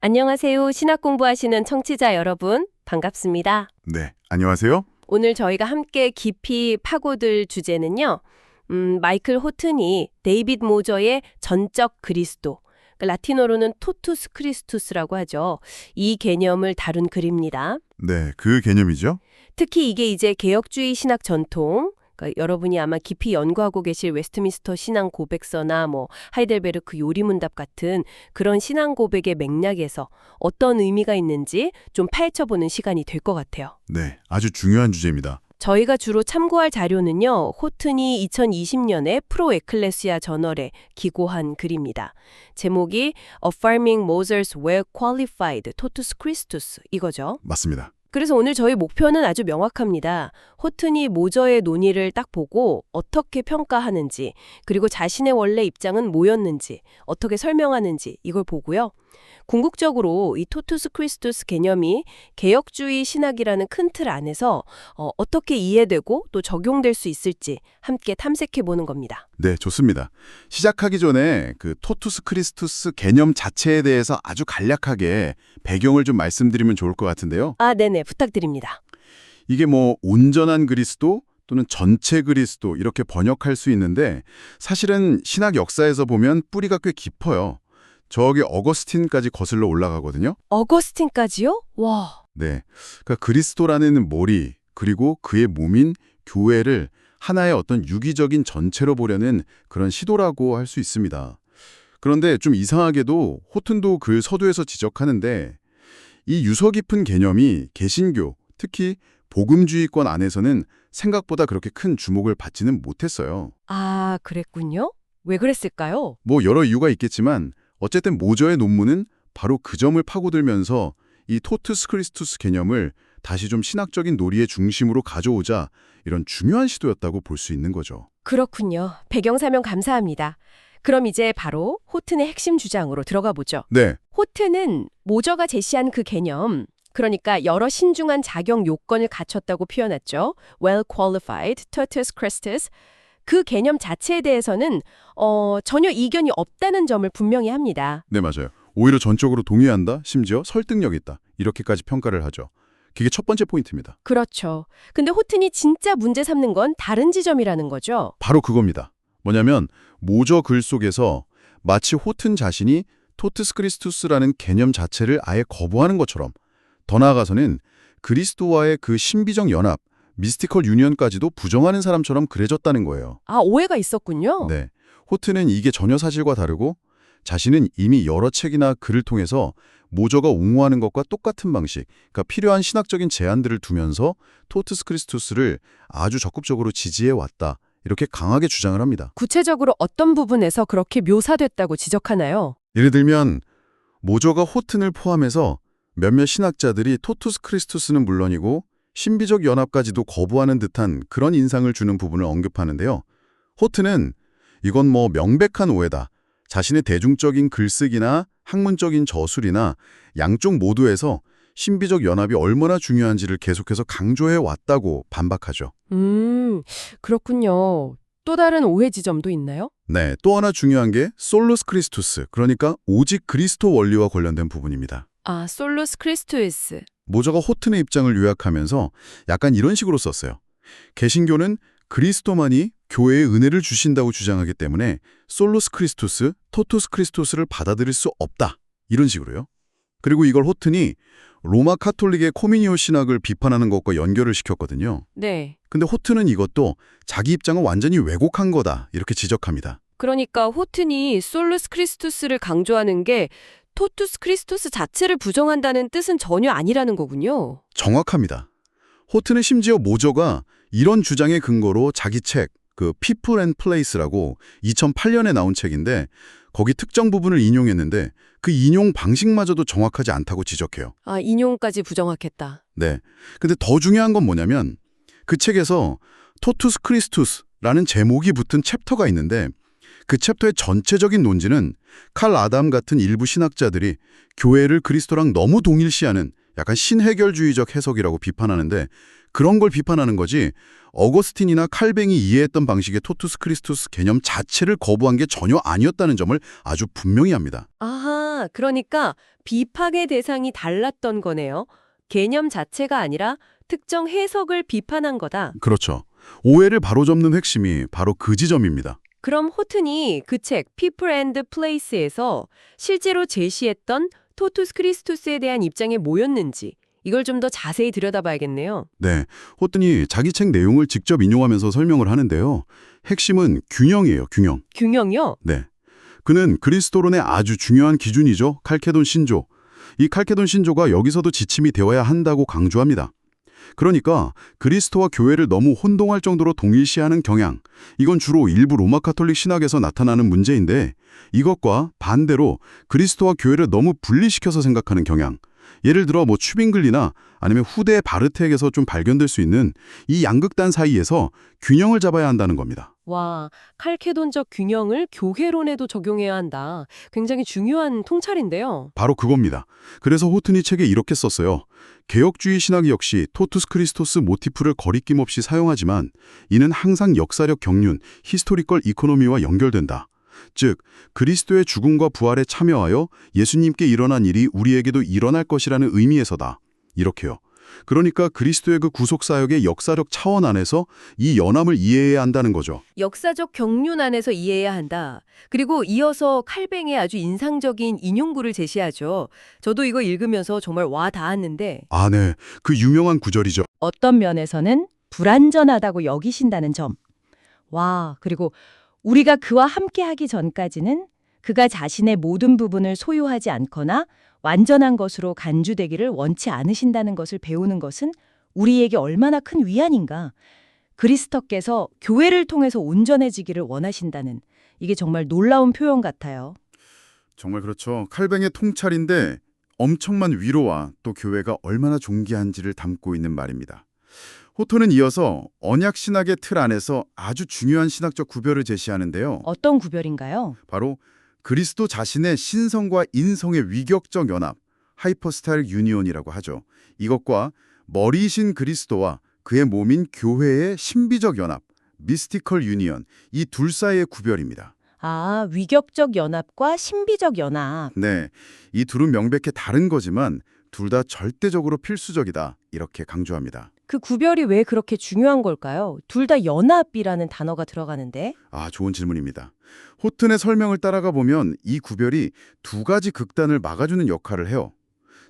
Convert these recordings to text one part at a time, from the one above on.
안녕하세요. 신학 공부하시는 청취자 여러분, 반갑습니다. 네, 안녕하세요. 오늘 저희가 함께 깊이 파고들 주제는요. 마이클 호튼이 데이빗 모저의 전적 그리스도, 라틴어로는 토투스 크리스투스라고 하죠. 이 개념을 다룬 글입니다. 네, 그 개념이죠. 특히 이게 이제 개혁주의 신학 전통, 그러니까 여러분이 아마 깊이 연구하고 계실 웨스트민스터 신앙 고백서나 하이델베르크 요리문답 같은 그런 신앙 고백의 맥락에서 어떤 의미가 있는지 좀 파헤쳐보는 시간이 될 것 같아요. 네, 아주 중요한 주제입니다. 저희가 주로 참고할 자료는요. 호튼이 2020년에 프로 에클레시아 저널에 기고한 글입니다. 제목이 Affirming Moses Well Qualified Totus Christus 이거죠. 맞습니다. 그래서 오늘 저희 목표는 아주 명확합니다. 호튼이 모저의 논의를 딱 보고 어떻게 평가하는지, 그리고 자신의 원래 입장은 뭐였는지, 어떻게 설명하는지 이걸 보고요. 궁극적으로 이 토투스 크리스투스 개념이 개혁주의 신학이라는 큰 틀 안에서 어떻게 이해되고 또 적용될 수 있을지 함께 탐색해 보는 겁니다. 네, 좋습니다. 시작하기 전에 그 토투스 크리스투스 개념 자체에 대해서 아주 간략하게 배경을 좀 말씀드리면 좋을 것 같은데요. 네네, 부탁드립니다. 이게 온전한 그리스도 또는 전체 그리스도 이렇게 번역할 수 있는데 사실은 신학 역사에서 보면 뿌리가 꽤 깊어요. 저기 어거스틴까지 거슬러 올라가거든요. 어거스틴까지요? 와. 네, 그러니까 그리스도라는 머리 그리고 그의 몸인 교회를 하나의 어떤 유기적인 전체로 보려는 그런 시도라고 할 수 있습니다. 그런데 좀 이상하게도 호튼도 그 서두에서 지적하는데 이 유서 깊은 개념이 개신교, 특히 복음주의권 안에서는 생각보다 그렇게 큰 주목을 받지는 못했어요. 그랬군요. 왜 그랬을까요? 여러 이유가 있겠지만 어쨌든 모저의 논문은 바로 그 점을 파고들면서 이 토투스 크리스투스 개념을 다시 좀 신학적인 논의의 중심으로 가져오자 이런 중요한 시도였다고 볼 수 있는 거죠. 그렇군요. 배경 설명 감사합니다. 그럼 이제 바로 호튼의 핵심 주장으로 들어가 보죠. 네, 호튼은 모저가 제시한 그 개념, 그러니까 여러 신중한 작용 요건을 갖췄다고 표현했죠. Well qualified, totus Christus. 그 개념 자체에 대해서는 전혀 이견이 없다는 점을 분명히 합니다. 네 맞아요. 오히려 전적으로 동의한다, 심지어 설득력 있다 이렇게까지 평가를 하죠. 그게 첫 번째 포인트입니다. 그렇죠. 근데 호튼이 진짜 문제 삼는 건 다른 지점이라는 거죠. 바로 그겁니다. 뭐냐면 모저 글 속에서 마치 호튼 자신이 토트스 크리스투스라는 개념 자체를 아예 거부하는 것처럼 더 나아가서는 그리스도와의 그 신비적 연합, 미스티컬 유니언까지도 부정하는 사람처럼 그려졌다는 거예요. 오해가 있었군요. 네, 호튼은 이게 전혀 사실과 다르고 자신은 이미 여러 책이나 글을 통해서 모저가 옹호하는 것과 똑같은 방식, 그러니까 필요한 신학적인 제안들을 두면서 토트스 크리스투스를 아주 적극적으로 지지해왔다. 이렇게 강하게 주장을 합니다. 구체적으로 어떤 부분에서 그렇게 묘사됐다고 지적하나요? 예를 들면 모저가 호튼을 포함해서 몇몇 신학자들이 토투스 크리스투스는 물론이고 신비적 연합까지도 거부하는 듯한 그런 인상을 주는 부분을 언급하는데요. 호튼은 이건 명백한 오해다. 자신의 대중적인 글쓰기나 학문적인 저술이나 양쪽 모두에서 신비적 연합이 얼마나 중요한지를 계속해서 강조해 왔다고 반박하죠. 그렇군요. 또 다른 오해 지점도 있나요? 네, 또 하나 중요한 게 솔루스 크리스투스, 그러니까 오직 그리스도 원리와 관련된 부분입니다. 솔루스 크리스투스. 모저가 호튼의 입장을 요약하면서 약간 이런 식으로 썼어요. 개신교는 그리스도만이 교회의 은혜를 주신다고 주장하기 때문에 솔루스 크리스투스, 토투스 크리스투스를 받아들일 수 없다. 이런 식으로요. 그리고 이걸 호튼이 로마 카톨릭의 코미니오 신학을 비판하는 것과 연결을 시켰거든요. 네. 근데 호튼은 이것도 자기 입장을 완전히 왜곡한 거다. 이렇게 지적합니다. 그러니까 호튼이 솔루스 크리스투스를 강조하는 게 토투스 크리스투스 자체를 부정한다는 뜻은 전혀 아니라는 거군요. 정확합니다. 호튼은 심지어 모저가 이런 주장의 근거로 자기 책, 그 People and Place라고 2008년에 나온 책인데 거기 특정 부분을 인용했는데 그 인용 방식마저도 정확하지 않다고 지적해요. 인용까지 부정확했다. 네. 근데 더 중요한 건 뭐냐면 그 책에서 토투스 크리스투스라는 제목이 붙은 챕터가 있는데 그 챕터의 전체적인 논지는 칼 아담 같은 일부 신학자들이 교회를 그리스도랑 너무 동일시하는 약간 신해결주의적 해석이라고 비판하는데 그런 걸 비판하는 거지 어거스틴이나 칼뱅이 이해했던 방식의 토투스 크리스투스 개념 자체를 거부한 게 전혀 아니었다는 점을 아주 분명히 합니다. 아하, 그러니까 비판의 대상이 달랐던 거네요. 개념 자체가 아니라 특정 해석을 비판한 거다. 그렇죠. 오해를 바로잡는 핵심이 바로 그 지점입니다. 그럼 호튼이 그 책 People and Place에서 실제로 제시했던 토투스 크리스투스에 대한 입장이 뭐였는지 이걸 좀 더 자세히 들여다봐야겠네요. 네, 호튼이 자기 책 내용을 직접 인용하면서 설명을 하는데요. 핵심은 균형이에요, 균형. 균형이요? 네. 그는 그리스도론의 아주 중요한 기준이죠. 칼케돈 신조. 이 칼케돈 신조가 여기서도 지침이 되어야 한다고 강조합니다. 그러니까 그리스도와 교회를 너무 혼동할 정도로 동일시하는 경향, 이건 주로 일부 로마 카톨릭 신학에서 나타나는 문제인데 이것과 반대로 그리스도와 교회를 너무 분리시켜서 생각하는 경향, 예를 들어 튜빙글리나 아니면 후대 바르텍에서 좀 발견될 수 있는 이 양극단 사이에서 균형을 잡아야 한다는 겁니다. 와, 칼케돈적 균형을 교회론에도 적용해야 한다. 굉장히 중요한 통찰인데요. 바로 그겁니다. 그래서 호튼이 책에 이렇게 썼어요. 개혁주의 신학 역시 토투스 크리스토스 모티프를 거리낌 없이 사용하지만 이는 항상 역사력 경륜, 히스토리컬 이코노미와 연결된다. 즉, 그리스도의 죽음과 부활에 참여하여 예수님께 일어난 일이 우리에게도 일어날 것이라는 의미에서다. 이렇게요. 그러니까 그리스도의 그 구속사역의 역사적 차원 안에서 이 연함을 이해해야 한다는 거죠. 역사적 경륜 안에서 이해해야 한다. 그리고 이어서 칼뱅의 아주 인상적인 인용구를 제시하죠. 저도 이거 읽으면서 정말 와 닿았는데 아, 네. 그 유명한 구절이죠. 어떤 면에서는 불완전하다고 여기신다는 점. 와, 그리고 우리가 그와 함께하기 전까지는 그가 자신의 모든 부분을 소유하지 않거나 완전한 것으로 간주되기를 원치 않으신다는 것을 배우는 것은 우리에게 얼마나 큰 위안인가. 그리스도께서 교회를 통해서 온전해지기를 원하신다는 이게 정말 놀라운 표현 같아요. 정말 그렇죠. 칼뱅의 통찰인데 엄청난 위로와 또 교회가 얼마나 존귀한지를 담고 있는 말입니다. 호톤은 이어서 언약 신학의 틀 안에서 아주 중요한 신학적 구별을 제시하는데요. 어떤 구별인가요? 바로 그리스도 자신의 신성과 인성의 위격적 연합, 하이퍼스타일 유니온이라고 하죠. 이것과 머리이신 그리스도와 그의 몸인 교회의 신비적 연합, 미스티컬 유니온, 이 둘 사이의 구별입니다. 아, 위격적 연합과 신비적 연합. 네, 이 둘은 명백히 다른 거지만 둘 다 절대적으로 필수적이다, 이렇게 강조합니다. 그 구별이 왜 그렇게 중요한 걸까요? 둘 다 연합이라는 단어가 들어가는데. 아, 좋은 질문입니다. 호튼의 설명을 따라가 보면 이 구별이 두 가지 극단을 막아주는 역할을 해요.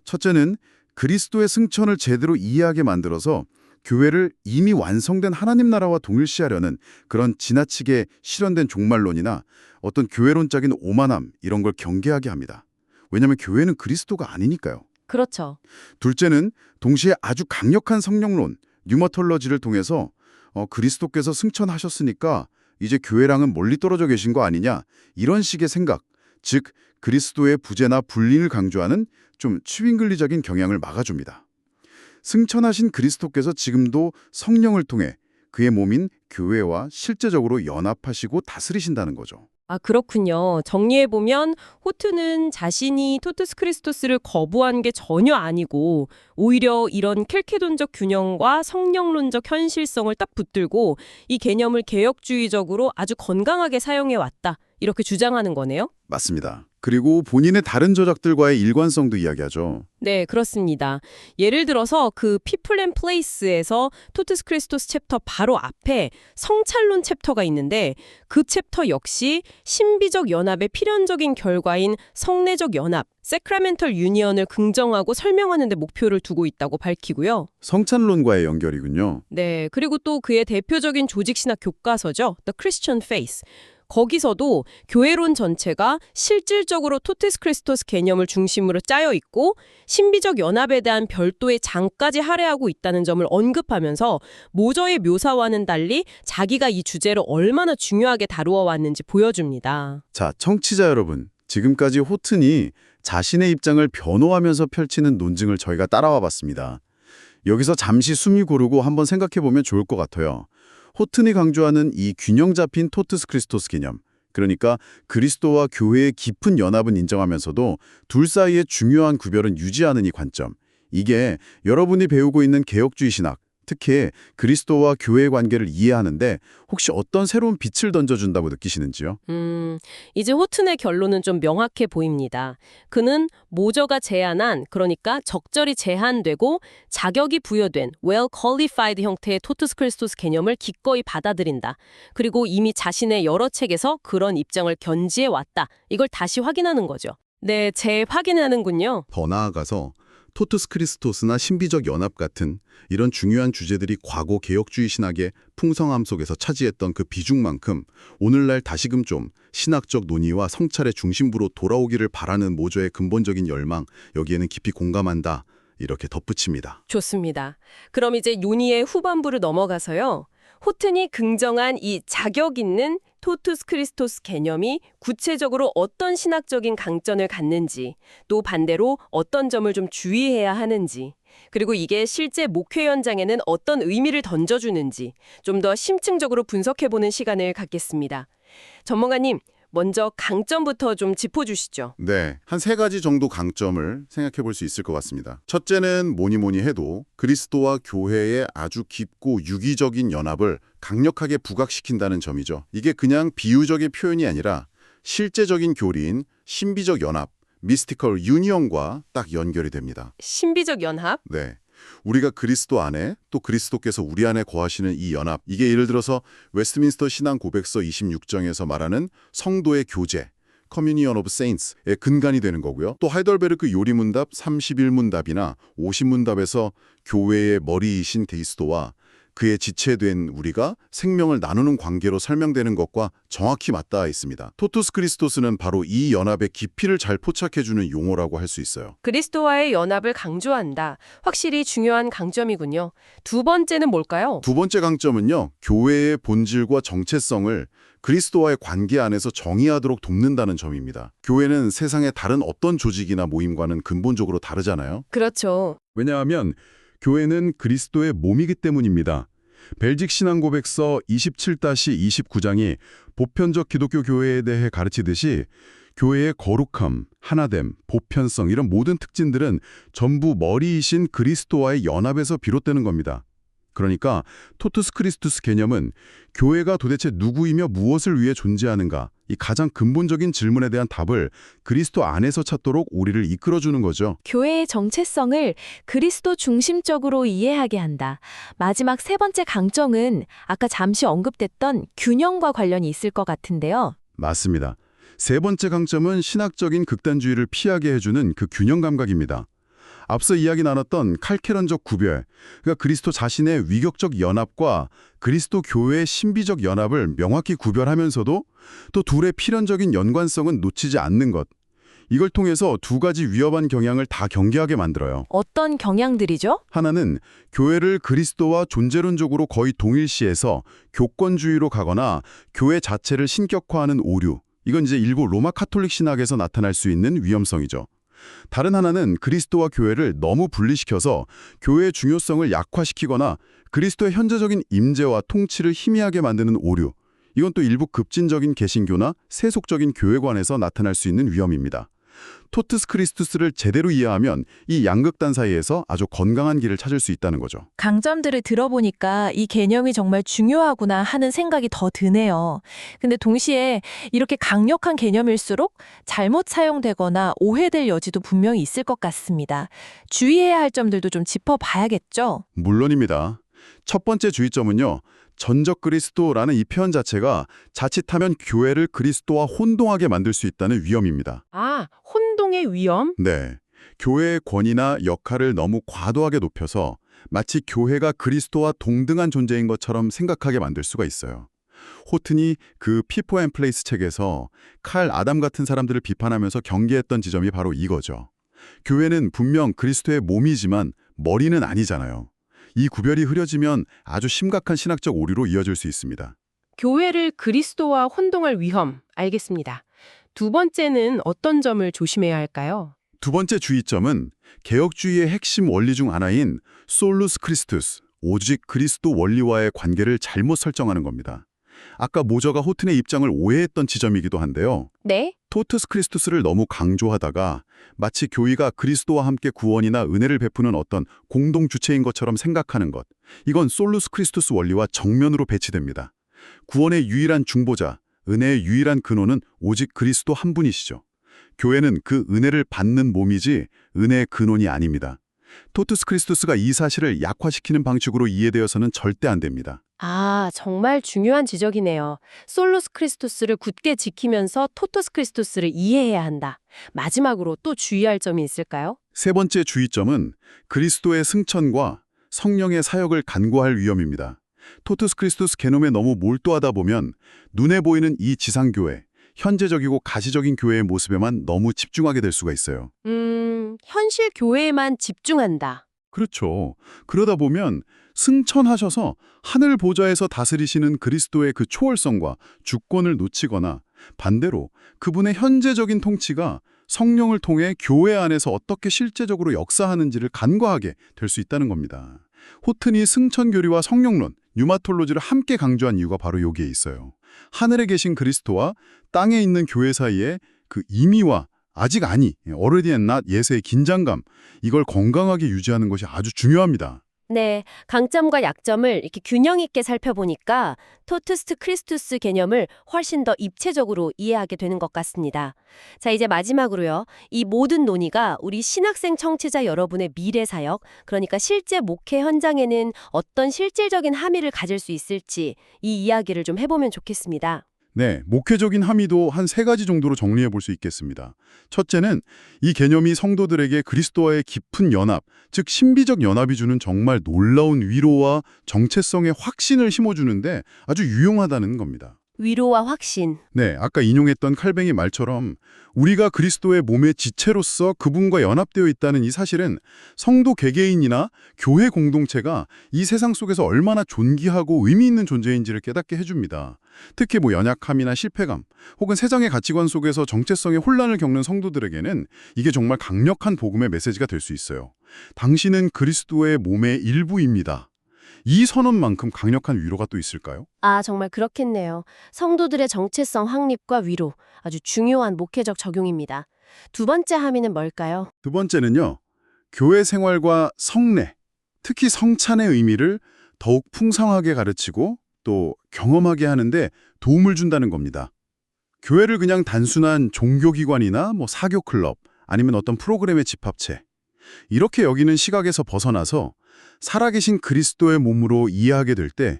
첫째는 그리스도의 승천을 제대로 이해하게 만들어서 교회를 이미 완성된 하나님 나라와 동일시하려는 그런 지나치게 실현된 종말론이나 어떤 교회론적인 오만함 이런 걸 경계하게 합니다. 왜냐하면 교회는 그리스도가 아니니까요. 그렇죠. 둘째는 동시에 아주 강력한 성령론, 뉴머톨러지를 통해서 그리스도께서 승천하셨으니까 이제 교회랑은 멀리 떨어져 계신 거 아니냐 이런 식의 생각, 즉 그리스도의 부재나 불린을 강조하는 좀 츄윙글리적인 경향을 막아줍니다. 승천하신 그리스도께서 지금도 성령을 통해 그의 몸인 교회와 실제적으로 연합하시고 다스리신다는 거죠. 아, 그렇군요. 정리해보면 호트는 자신이 토투스 크리스토스를 거부한 게 전혀 아니고 오히려 이런 켈케돈적 균형과 성령론적 현실성을 딱 붙들고 이 개념을 개혁주의적으로 아주 건강하게 사용해왔다. 이렇게 주장하는 거네요. 맞습니다. 그리고 본인의 다른 저작들과의 일관성도 이야기하죠. 네, 그렇습니다. 예를 들어서 그 People and Place에서 토투스 크리스토스 챕터 바로 앞에 성찰론 챕터가 있는데 그 챕터 역시 신비적 연합의 필연적인 결과인 성례적 연합, 세크라멘털 유니언을 긍정하고 설명하는 데 목표를 두고 있다고 밝히고요. 성찬론과의 연결이군요. 네, 그리고 또 그의 대표적인 조직신학 교과서죠. The Christian Faith. 거기서도 교회론 전체가 실질적으로 토티스 크리스토스 개념을 중심으로 짜여 있고 신비적 연합에 대한 별도의 장까지 할애하고 있다는 점을 언급하면서 모저의 묘사와는 달리 자기가 이 주제를 얼마나 중요하게 다루어 왔는지 보여줍니다. 자, 청취자 여러분, 지금까지 호튼이 자신의 입장을 변호하면서 펼치는 논증을 저희가 따라와 봤습니다. 여기서 잠시 숨이 고르고 한번 생각해 보면 좋을 것 같아요. 호튼이 강조하는 이 균형 잡힌 토트스 크리스토스 개념, 그러니까 그리스도와 교회의 깊은 연합은 인정하면서도 둘 사이의 중요한 구별은 유지하는 이 관점, 이게 여러분이 배우고 있는 개혁주의 신학, 특히 그리스도와 교회의 관계를 이해하는데 혹시 어떤 새로운 빛을 던져준다고 느끼시는지요? 이제 호튼의 결론은 좀 명확해 보입니다. 그는 모저가 제안한, 그러니까 적절히 제한되고 자격이 부여된 well qualified 형태의 토투스 크리스토스 개념을 기꺼이 받아들인다. 그리고 이미 자신의 여러 책에서 그런 입장을 견지해 왔다. 이걸 다시 확인하는 거죠. 네, 재확인하는군요. 더 나아가서 토투스 크리스토스나 신비적 연합 같은 이런 중요한 주제들이 과거 개혁주의 신학의 풍성함 속에서 차지했던 그 비중만큼 오늘날 다시금 좀 신학적 논의와 성찰의 중심부로 돌아오기를 바라는 모저의 근본적인 열망, 여기에는 깊이 공감한다. 이렇게 덧붙입니다. 좋습니다. 그럼 이제 논의의 후반부로 넘어가서요. 호튼이 긍정한 이 자격 있는 토투스 크리스토스 개념이 구체적으로 어떤 신학적인 강점을 갖는지, 또 반대로 어떤 점을 좀 주의해야 하는지, 그리고 이게 실제 목회 현장에는 어떤 의미를 던져주는지 좀 더 심층적으로 분석해보는 시간을 갖겠습니다. 전문가님, 먼저 강점부터 좀 짚어주시죠. 네, 한 3가지 정도 강점을 생각해 볼 수 있을 것 같습니다. 첫째는 뭐니 해도 그리스도와 교회의 아주 깊고 유기적인 연합을 강력하게 부각시킨다는 점이죠. 이게 그냥 비유적인 표현이 아니라 실제적인 교리인 신비적 연합, 미스티컬 유니언과 딱 연결이 됩니다. 신비적 연합? 네. 우리가 그리스도 안에 또 그리스도께서 우리 안에 거하시는 이 연합, 이게 예를 들어서 웨스트민스터 신앙 고백서 26정에서 말하는 성도의 교제, Communion of Saints의 근간이 되는 거고요. 또 하이델베르크 요리문답 31문답이나 50문답에서 교회의 머리이신 그리스도와 그의 지체된 우리가 생명을 나누는 관계로 설명되는 것과 정확히 맞닿아 있습니다. 토투스 크리스토스는 바로 이 연합의 깊이를 잘 포착해주는 용어라고 할 수 있어요. 그리스도와의 연합을 강조한다. 확실히 중요한 강점이군요. 두 번째는 뭘까요? 두 번째 강점은요, 교회의 본질과 정체성을 그리스도와의 관계 안에서 정의하도록 돕는다는 점입니다. 교회는 세상의 다른 어떤 조직이나 모임과는 근본적으로 다르잖아요. 그렇죠. 왜냐하면 교회는 그리스도의 몸이기 때문입니다. 벨직 신앙고백서 27-29장이 보편적 기독교 교회에 대해 가르치듯이 교회의 거룩함, 하나됨, 보편성 이런 모든 특징들은 전부 머리이신 그리스도와의 연합에서 비롯되는 겁니다. 그러니까 토투스 크리스투스 개념은 교회가 도대체 누구이며 무엇을 위해 존재하는가, 이 가장 근본적인 질문에 대한 답을 그리스도 안에서 찾도록 우리를 이끌어주는 거죠. 교회의 정체성을 그리스도 중심적으로 이해하게 한다. 마지막 세 번째 강점은 아까 잠시 언급됐던 균형과 관련이 있을 것 같은데요. 맞습니다. 세 번째 강점은 신학적인 극단주의를 피하게 해주는 그 균형 감각입니다. 앞서 이야기 나눴던 칼케론적 구별, 그러니까 그리스도 자신의 위격적 연합과 그리스도 교회의 신비적 연합을 명확히 구별하면서도 또 둘의 필연적인 연관성은 놓치지 않는 것. 이걸 통해서 두 가지 위험한 경향을 다 경계하게 만들어요. 어떤 경향들이죠? 하나는 교회를 그리스도와 존재론적으로 거의 동일시해서 교권주의로 가거나 교회 자체를 신격화하는 오류. 이건 이제 일부 로마 카톨릭 신학에서 나타날 수 있는 위험성이죠. 다른 하나는 그리스도와 교회를 너무 분리시켜서 교회의 중요성을 약화시키거나 그리스도의 현재적인 임재와 통치를 희미하게 만드는 오류. 이건 또 일부 급진적인 개신교나 세속적인 교회관에서 나타날 수 있는 위험입니다. 토투스 크리스투스를 제대로 이해하면 이 양극단 사이에서 아주 건강한 길을 찾을 수 있다는 거죠. 강점들을 들어보니까 이 개념이 정말 중요하구나 하는 생각이 더 드네요. 근데 동시에 이렇게 강력한 개념일수록 잘못 사용되거나 오해될 여지도 분명히 있을 것 같습니다. 주의해야 할 점들도 좀 짚어봐야겠죠? 물론입니다. 첫 번째 주의점은요. 전적 그리스도라는 이 표현 자체가 자칫하면 교회를 그리스도와 혼동하게 만들 수 있다는 위험입니다. 아, 혼동의 위험? 네. 교회의 권위나 역할을 너무 과도하게 높여서 마치 교회가 그리스도와 동등한 존재인 것처럼 생각하게 만들 수가 있어요. 호튼이 그 피포 앤 플레이스 책에서 칼 아담 같은 사람들을 비판하면서 경계했던 지점이 바로 이거죠. 교회는 분명 그리스도의 몸이지만 머리는 아니잖아요. 이 구별이 흐려지면 아주 심각한 신학적 오류로 이어질 수 있습니다. 교회를 그리스도와 혼동할 위험, 알겠습니다. 두 번째는 어떤 점을 조심해야 할까요? 두 번째 주의점은 개혁주의의 핵심 원리 중 하나인 솔루스 크리스투스, 오직 그리스도 원리와의 관계를 잘못 설정하는 겁니다. 아까 모저가 호튼의 입장을 오해했던 지점이기도 한데요. 네. 토투스 크리스투스를 너무 강조하다가 마치 교회가 그리스도와 함께 구원이나 은혜를 베푸는 어떤 공동 주체인 것처럼 생각하는 것. 이건 솔루스 크리스투스 원리와 정면으로 배치됩니다. 구원의 유일한 중보자, 은혜의 유일한 근원은 오직 그리스도 한 분이시죠. 교회는 그 은혜를 받는 몸이지 은혜의 근원이 아닙니다. 토투스 크리스투스가 이 사실을 약화시키는 방식으로 이해되어서는 절대 안 됩니다. 아, 정말 중요한 지적이네요. 솔루스 크리스토스를 굳게 지키면서 토토스 크리스토스를 이해해야 한다. 마지막으로 또 주의할 점이 있을까요? 세 번째 주의점은 그리스도의 승천과 성령의 사역을 간과할 위험입니다. 토투스 크리스투스 개념에 너무 몰두하다 보면 눈에 보이는 이 지상교회, 현재적이고 가시적인 교회의 모습에만 너무 집중하게 될 수가 있어요. 현실 교회에만 집중한다. 그렇죠. 그러다 보면 승천하셔서 하늘 보좌에서 다스리시는 그리스도의 그 초월성과 주권을 놓치거나 반대로 그분의 현재적인 통치가 성령을 통해 교회 안에서 어떻게 실제적으로 역사하는지를 간과하게 될 수 있다는 겁니다. 호튼이 승천교리와 성령론, 뉴마톨로지를 함께 강조한 이유가 바로 여기에 있어요. 하늘에 계신 그리스도와 땅에 있는 교회 사이에 그 이미와 아직 아니, already and not yet의 긴장감, 이걸 건강하게 유지하는 것이 아주 중요합니다. 네, 강점과 약점을 이렇게 균형 있게 살펴보니까 토투스 크리스투스 개념을 훨씬 더 입체적으로 이해하게 되는 것 같습니다. 자, 이제 마지막으로요. 이 모든 논의가 우리 신학생 청취자 여러분의 미래 사역, 그러니까 실제 목회 현장에는 어떤 실질적인 함의를 가질 수 있을지 이 이야기를 좀 해보면 좋겠습니다. 네, 목회적인 함의도 한 3가지 정도로 정리해 볼 수 있겠습니다. 첫째는 이 개념이 성도들에게 그리스도와의 깊은 연합, 즉 신비적 연합이 주는 정말 놀라운 위로와 정체성의 확신을 심어주는데 아주 유용하다는 겁니다. 위로와 확신. 네, 아까 인용했던 칼뱅이 말처럼 우리가 그리스도의 몸의 지체로서 그분과 연합되어 있다는 이 사실은 성도 개개인이나 교회 공동체가 이 세상 속에서 얼마나 존귀하고 의미 있는 존재인지를 깨닫게 해줍니다. 특히 연약함이나 실패감, 혹은 세상의 가치관 속에서 정체성의 혼란을 겪는 성도들에게는 이게 정말 강력한 복음의 메시지가 될 수 있어요. 당신은 그리스도의 몸의 일부입니다. 이 선언만큼 강력한 위로가 또 있을까요? 아, 정말 그렇겠네요. 성도들의 정체성 확립과 위로, 아주 중요한 목회적 적용입니다. 두 번째 함의는 뭘까요? 두 번째는요, 교회 생활과 성례, 특히 성찬의 의미를 더욱 풍성하게 가르치고 또 경험하게 하는데 도움을 준다는 겁니다. 교회를 그냥 단순한 종교기관이나 사교 클럽, 아니면 어떤 프로그램의 집합체, 이렇게 여기는 시각에서 벗어나서 살아계신 그리스도의 몸으로 이해하게 될 때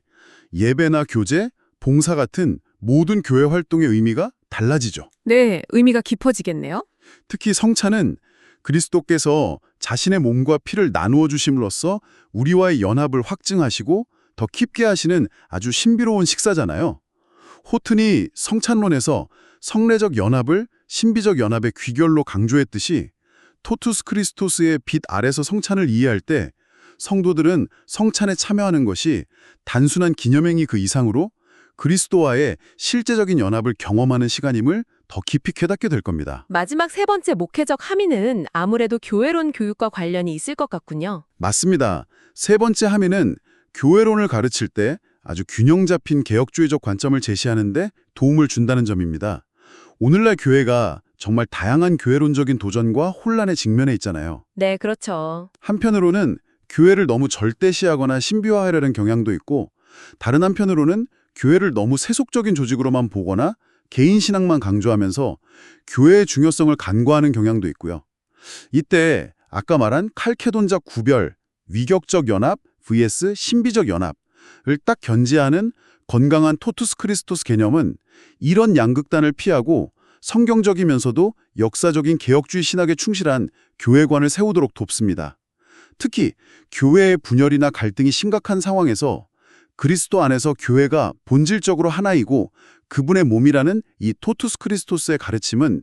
예배나 교제, 봉사 같은 모든 교회 활동의 의미가 달라지죠. 네, 의미가 깊어지겠네요. 특히 성찬은 그리스도께서 자신의 몸과 피를 나누어 주심으로써 우리와의 연합을 확증하시고 더 깊게 하시는 아주 신비로운 식사잖아요. 호튼이 성찬론에서 성례적 연합을 신비적 연합의 귀결로 강조했듯이 토투스 크리스토스의 빛 아래서 성찬을 이해할 때 성도들은 성찬에 참여하는 것이 단순한 기념행위 그 이상으로 그리스도와의 실제적인 연합을 경험하는 시간임을 더 깊이 깨닫게 될 겁니다. 마지막 세 번째 목회적 함의는 아무래도 교회론 교육과 관련이 있을 것 같군요. 맞습니다. 세 번째 함의는 교회론을 가르칠 때 아주 균형 잡힌 개혁주의적 관점을 제시하는데 도움을 준다는 점입니다. 오늘날 교회가 정말 다양한 교회론적인 도전과 혼란에 직면해 있잖아요. 네, 그렇죠. 한편으로는 교회를 너무 절대시하거나 신비화하려는 경향도 있고, 다른 한편으로는 교회를 너무 세속적인 조직으로만 보거나 개인 신앙만 강조하면서 교회의 중요성을 간과하는 경향도 있고요. 이때 아까 말한 칼케돈적 구별, 위격적 연합 vs 신비적 연합을 딱 견지하는 건강한 토투스 크리스토스 개념은 이런 양극단을 피하고 성경적이면서도 역사적인 개혁주의 신학에 충실한 교회관을 세우도록 돕습니다. 특히 교회의 분열이나 갈등이 심각한 상황에서 그리스도 안에서 교회가 본질적으로 하나이고 그분의 몸이라는 이 토투스 크리스토스의 가르침은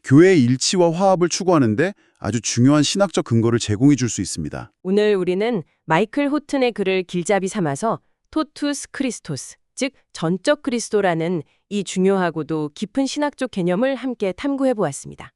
교회의 일치와 화합을 추구하는데 아주 중요한 신학적 근거를 제공해 줄 수 있습니다. 오늘 우리는 마이클 호튼의 글을 길잡이 삼아서 토투스 크리스토스, 즉 전적 그리스도라는 이 중요하고도 깊은 신학적 개념을 함께 탐구해 보았습니다.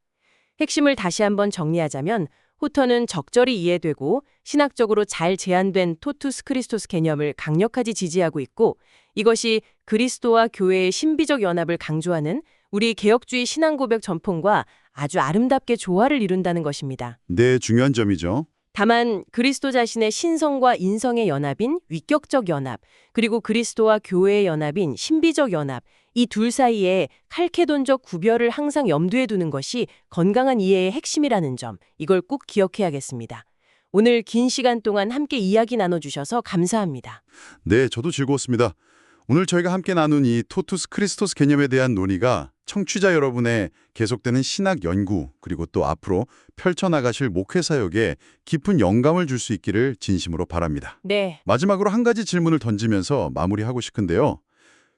핵심을 다시 한번 정리하자면 호턴은 적절히 이해되고 신학적으로 잘 제안된 토투스 크리스토스 개념을 강력하게 지지하고 있고, 이것이 그리스도와 교회의 신비적 연합을 강조하는 우리 개혁주의 신앙 고백 전통과 아주 아름답게 조화를 이룬다는 것입니다. 네, 중요한 점이죠. 다만 그리스도 자신의 신성과 인성의 연합인 위격적 연합, 그리고 그리스도와 교회의 연합인 신비적 연합, 이 둘 사이에 칼케돈적 구별을 항상 염두에 두는 것이 건강한 이해의 핵심이라는 점, 이걸 꼭 기억해야겠습니다. 오늘 긴 시간 동안 함께 이야기 나눠주셔서 감사합니다. 네, 저도 즐거웠습니다. 오늘 저희가 함께 나눈 이 토투스 크리스토스 개념에 대한 논의가 청취자 여러분의 계속되는 신학 연구 그리고 또 앞으로 펼쳐나가실 목회 사역에 깊은 영감을 줄 수 있기를 진심으로 바랍니다. 네. 마지막으로 한 가지 질문을 던지면서 마무리하고 싶은데요.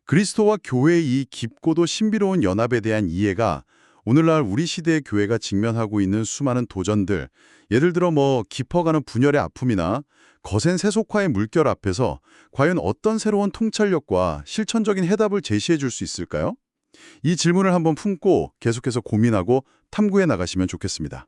그리스도와 교회의 이 깊고도 신비로운 연합에 대한 이해가 오늘날 우리 시대의 교회가 직면하고 있는 수많은 도전들, 예를 들어 깊어가는 분열의 아픔이나 거센 세속화의 물결 앞에서 과연 어떤 새로운 통찰력과 실천적인 해답을 제시해 줄 수 있을까요? 이 질문을 한번 품고 계속해서 고민하고 탐구해 나가시면 좋겠습니다.